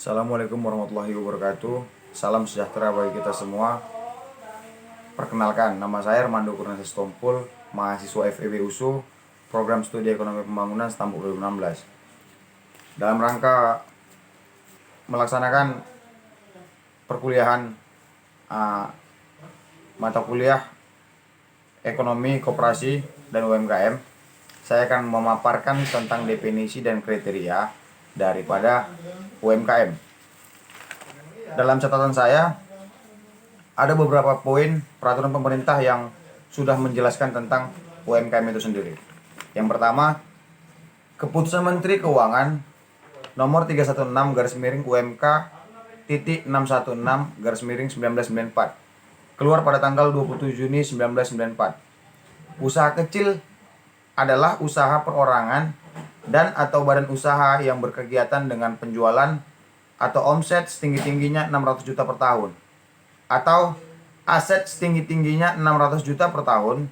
Assalamualaikum warahmatullahi wabarakatuh. Salam sejahtera bagi kita semua. Perkenalkan, nama saya Armando Kurniasa Sitompul, mahasiswa FEB USU, Program Studi Ekonomi Pembangunan Stambuk 2016. Dalam rangka melaksanakan perkuliahan mata kuliah Ekonomi, Koperasi, dan UMKM, saya akan memaparkan tentang definisi dan kriteria daripada UMKM. Dalam catatan saya, ada beberapa poin peraturan pemerintah yang sudah menjelaskan tentang UMKM itu sendiri. Yang pertama, Keputusan Menteri Keuangan nomor 316/UMK titik 616/1994 keluar pada tanggal 27 Juni 1994. Usaha kecil adalah usaha perorangan dan atau badan usaha yang berkegiatan dengan penjualan atau omset setinggi-tingginya 600 juta per tahun atau aset setinggi-tingginya 600 juta per tahun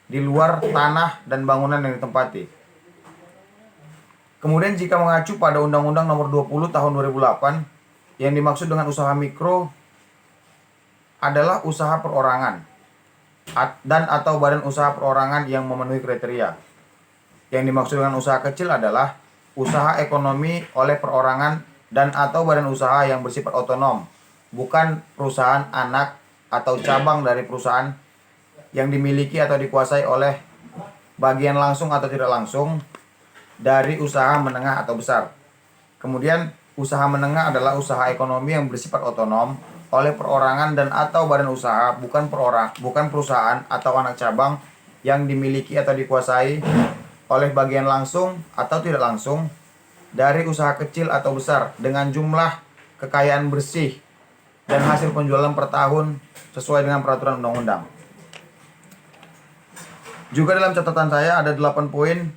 di luar tanah dan bangunan yang ditempati. Kemudian jika mengacu pada Undang-Undang Nomor 20 Tahun 2008, yang dimaksud dengan usaha mikro adalah usaha perorangan dan atau badan usaha perorangan yang memenuhi kriteria. Yang dimaksud dengan usaha kecil adalah usaha ekonomi oleh perorangan dan atau badan usaha yang bersifat otonom, bukan perusahaan anak atau cabang dari perusahaan yang dimiliki atau dikuasai oleh bagian langsung atau tidak langsung dari usaha menengah atau besar. Kemudian usaha menengah adalah usaha ekonomi yang bersifat otonom oleh perorangan dan atau badan usaha, bukan perusahaan atau anak cabang yang dimiliki atau dikuasai oleh bagian langsung atau tidak langsung dari usaha kecil atau besar dengan jumlah kekayaan bersih dan hasil penjualan per tahun sesuai dengan peraturan undang-undang. Juga dalam catatan saya ada 8 poin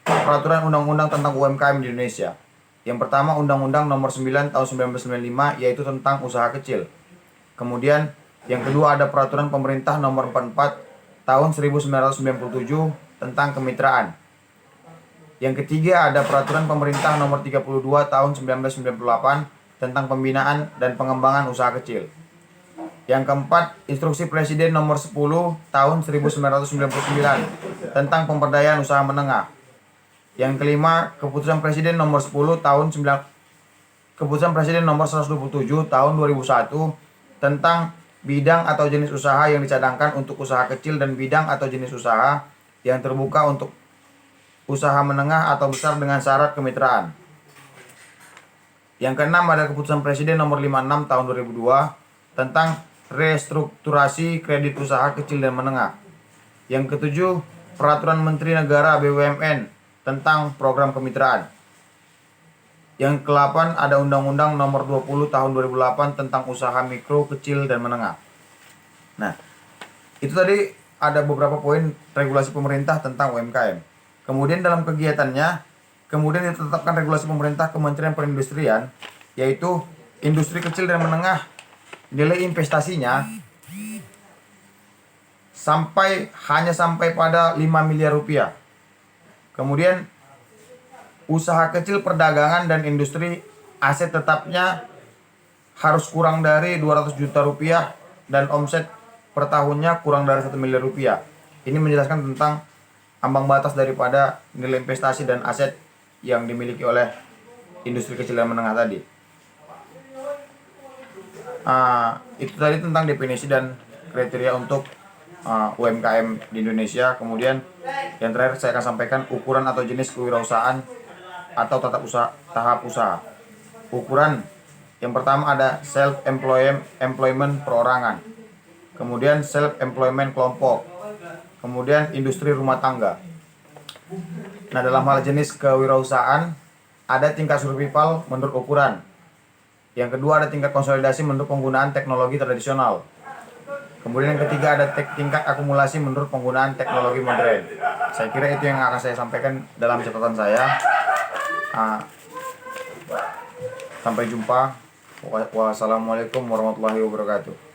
peraturan undang-undang tentang UMKM di Indonesia. Yang pertama, Undang-Undang Nomor 9 Tahun 1995, yaitu tentang usaha kecil. Kemudian yang kedua ada Peraturan Pemerintah Nomor 44 Tahun 1997 tentang kemitraan. Yang ketiga ada Peraturan Pemerintah Nomor 32 Tahun 1998 tentang pembinaan dan pengembangan usaha kecil. Yang keempat, Instruksi Presiden Nomor 10 Tahun 1999 tentang pemberdayaan usaha menengah. Yang kelima, Keputusan Presiden Nomor 127 Tahun 2001 tentang bidang atau jenis usaha yang dicadangkan untuk usaha kecil dan bidang atau jenis usaha yang terbuka untuk usaha menengah atau besar dengan syarat kemitraan. Yang keenam ada Keputusan Presiden Nomor 56 Tahun 2002 tentang restrukturasi kredit usaha kecil dan menengah. Yang ketujuh, Peraturan Menteri Negara BUMN tentang program kemitraan. Yang ke-8 ada Undang-Undang Nomor 20 Tahun 2008 tentang usaha mikro, kecil, dan menengah. Nah, itu tadi ada beberapa poin regulasi pemerintah tentang UMKM. Kemudian dalam kegiatannya, kemudian ditetapkan regulasi pemerintah Kementerian Perindustrian, yaitu industri kecil dan menengah, nilai investasinya hanya sampai pada 5 miliar rupiah. Kemudian usaha kecil perdagangan dan industri aset tetapnya harus kurang dari 200 juta rupiah dan omset per tahunnya kurang dari 1 miliar rupiah. Ini menjelaskan tentang ambang batas daripada nilai investasi dan aset yang dimiliki oleh industri kecil dan menengah tadi. Itu tadi tentang definisi dan kriteria untuk UMKM di Indonesia. Kemudian yang terakhir saya akan sampaikan ukuran atau jenis kewirausahaan atau tahap usaha. Ukuran yang pertama ada self employment perorangan, kemudian self employment kelompok, kemudian industri rumah tangga. Nah, dalam hal jenis kewirausahaan ada tingkat survival menurut ukuran. Yang kedua ada tingkat konsolidasi menurut penggunaan teknologi tradisional. Kemudian yang ketiga ada tingkat akumulasi menurut penggunaan teknologi modern. Saya kira itu yang akan saya sampaikan dalam catatan saya. Sampai jumpa. Wassalamualaikum warahmatullahi wabarakatuh.